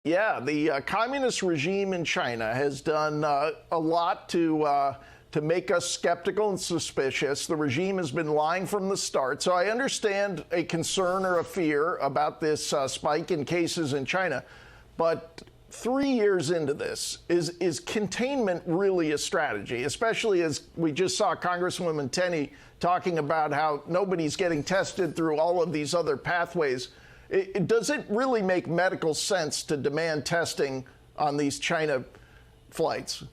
Yeah, the communist regime in China has done a lot to make us skeptical and suspicious. The regime has been lying from the start. So I understand a concern or a fear about this spike in cases in China. But 3 years into this, is containment really a strategy, especially as we just saw Congresswoman Tenney talking about how nobody's getting tested through all of these other pathways? Does it really make medical sense to demand testing on these China flights?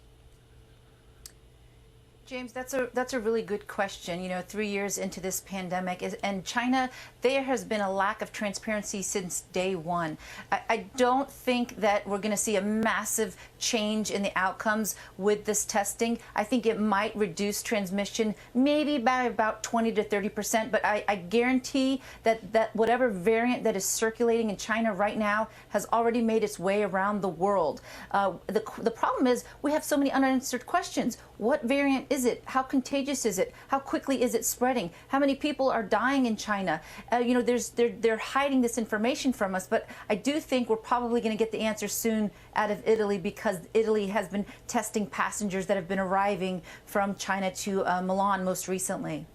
James, that's a really good question. You know, 3 years into this pandemic, and China, there has been a lack of transparency since day one. I don't think that we're going to see a massive change in the outcomes with this testing. I think it might reduce transmission maybe by about 20 to 30%, but I guarantee that whatever variant that is circulating in China right now has already made its way around the world. The problem is we have so many unanswered questions. What variant is it? How contagious is it? How quickly is it spreading? How many people are dying in China? You know, they're hiding this information from us, but I do think we're probably going to get the answer soon out of Italy, because Italy has been testing passengers that have been arriving from China to Milan most recently.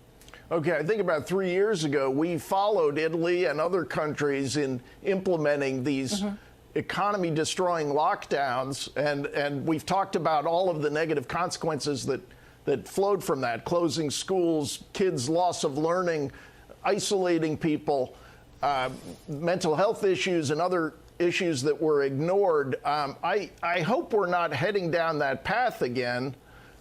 Okay, I think about 3 years ago, we followed Italy and other countries in implementing these economy-destroying lockdowns, and we've talked about all of the negative consequences that flowed from that: closing schools, kids' loss of learning, isolating people, mental health issues, and other issues that were ignored. I hope we're not heading down that path again.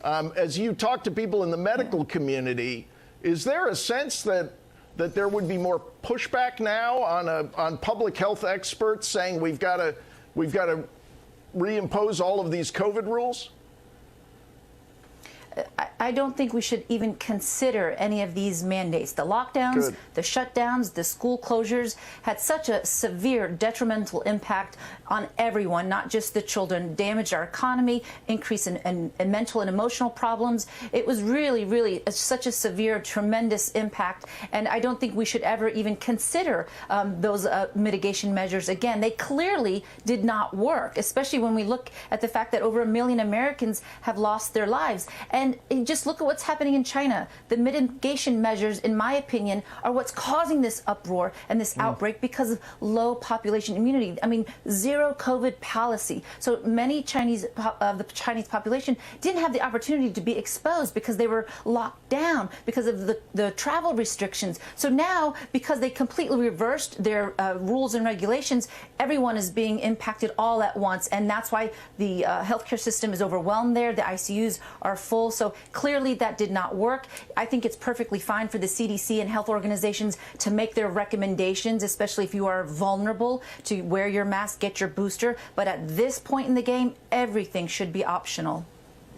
As you talk to people in the medical community, is there a sense that there would be more pushback now on public health experts saying we've got to reimpose all of these COVID rules? I don't think we should even consider any of these mandates. The lockdowns, the shutdowns, the school closures had such a severe detrimental impact on everyone, not just the children. Damaged our economy, increase in mental and emotional problems. It was really such a severe, tremendous impact. And I don't think we should ever even consider those mitigation measures again. They clearly did not work, especially when we look at the fact that over 1 million Americans have lost their lives. And just look at what's happening in China. The mitigation measures, in my opinion, are what's causing this uproar and this outbreak, because of low population immunity. I mean, zero COVID policy. So many the Chinese population didn't have the opportunity to be exposed because they were locked down because of the travel restrictions. So now, because they completely reversed their rules and regulations, everyone is being impacted all at once. And that's why the healthcare system is overwhelmed there. The ICUs are full. So clearly that did not work. I think it's perfectly fine for the CDC and health organizations to make their recommendations, especially if you are vulnerable, to wear your mask, get your booster. But at this point in the game, everything should be optional.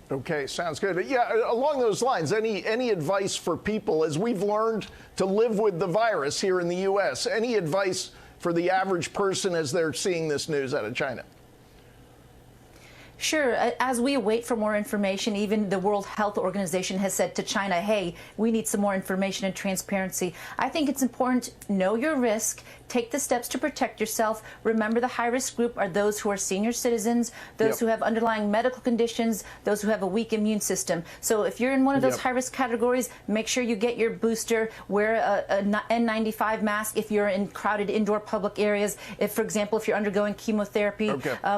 Okay, sounds good. Yeah, along those lines, any advice for people, as we've learned to live with the virus here in the U.S., any advice for the average person as they're seeing this news out of China? Sure. As we wait for more information, even the World Health Organization has said to China, hey, we need some more information and transparency. I think it's important to know your risk, take the steps to protect yourself. Remember, the high-risk group are those who are senior citizens, those who have underlying medical conditions, those who have a weak immune system. So if you're in one of those high-risk categories, make sure you get your booster, wear an N95 mask if you're in crowded indoor public areas. If, for example, if you're undergoing chemotherapy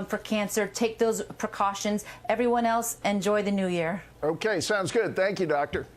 for cancer, take those precautions. Everyone else, enjoy the new year. Okay, sounds good. Thank you, Doctor.